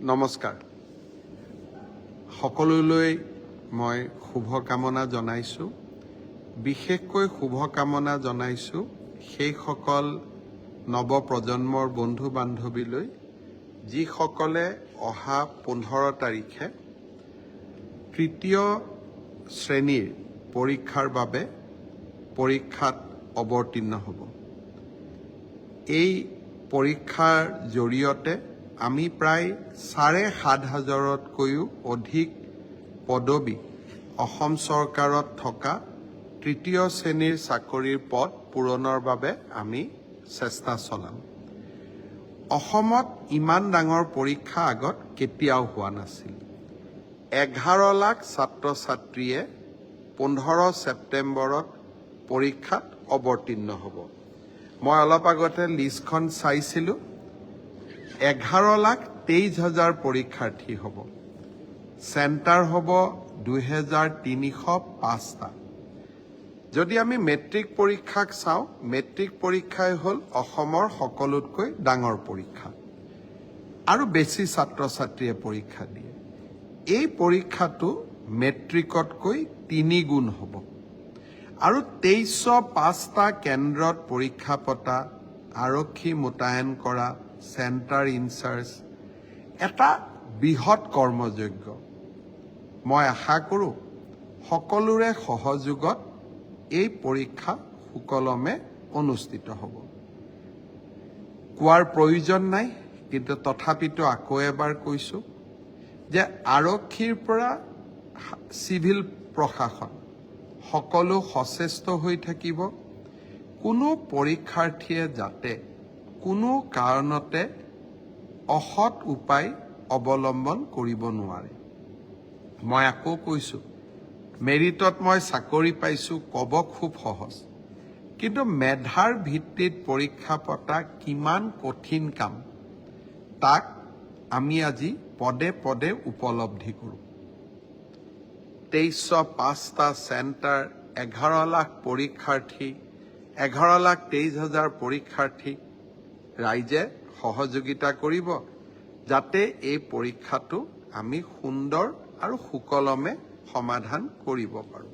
নমস্কাৰ সকলোলৈ মই শুভকামনা জনাইছো বিশেষকৈ শুভকামনা জনাইছো সেই সকল নৱপ্ৰজন্মৰ বন্ধু বান্ধৱীলৈ যিসকলে অহা 15 তাৰিখে তৃতীয় শ্ৰেণীৰ পৰীক্ষাৰ বাবে পৰীক্ষাত অৱতীৰ্ণ হ'ব এই পৰীক্ষাৰ জৰিয়তে আমি প্ৰায় ৭,৫০০তকৈও অধিক পদবী অসম চৰকাৰত থকা তৃতীয় শ্ৰেণীৰ চাকৰিৰ পদ পূৰণৰ বাবে আমি চেষ্টা চলাম অসমত ইমান ডাঙৰ পৰীক্ষা আগত কেতিয়াও হোৱা নাছিল 11 লাখ ছাত্ৰ ছাত্ৰীয়ে 15 ছেপ্টেম্বৰত পৰীক্ষাত অৱতীৰ্ণ হ'ব মই অলপ আগতে লিষ্টখন চাইছিলো 11,23,000 পৰীক্ষাৰ্থী হ'ব চেণ্টাৰ হ'ব 2,305টা যদি আমি মেট্ৰিক পৰীক্ষাক চাওঁ মেট্ৰিক পৰীক্ষাই হ'ল অসমৰ সকলোতকৈ ডাঙৰ পৰীক্ষা আৰু বেছি ছাত্ৰ ছাত্ৰীয়ে পৰীক্ষা দিয়ে এই পৰীক্ষাটো মেট্ৰিকতকৈ 3 গুণ হ'ব আৰু 2305টা কেন্দ্ৰত পৰীক্ষা পতা আৰক্ষী মোতায়েন কৰা চেণ্টাৰ ইনচাৰ্জ এটা বৃহৎ কৰ্মযজ্ঞ মই আশা কৰোঁ সকলোৰে সহযোগত এই পৰীক্ষা সুকলমে অনুষ্ঠিত হ'ব কোৱাৰ প্ৰয়োজন নাই কিন্তু তথাপিতো আকৌ এবাৰ কৈছোঁ যে আৰক্ষীৰ পৰা চিভিল প্ৰশাসন সকলো সচেষ্ট হৈ থাকিব কোনো পৰীক্ষাৰ্থীয়ে যাতে কোনো কাৰণতে অসৎ উপায় অৱলম্বন কৰিব নোৱাৰে মই আকৌ কৈছোঁ মেৰিটত মই চাকৰি পাইছোঁ ক'ব খুব সহজ কিন্তু মেধাৰ ভিত্তিত পৰীক্ষা পতা কিমান কঠিন কাম তাক আমি আজি পদে পদে উপলব্ধি কৰোঁ 2305টা চেণ্টাৰ 11 লাখ পৰীক্ষাৰ্থী 11,23,000 পৰীক্ষাৰ্থী ৰাইজে সহযোগিতা কৰিব যাতে এই পৰীক্ষাটো আমি সুন্দৰ আৰু সুকলমে সমাধান কৰিব পাৰোঁ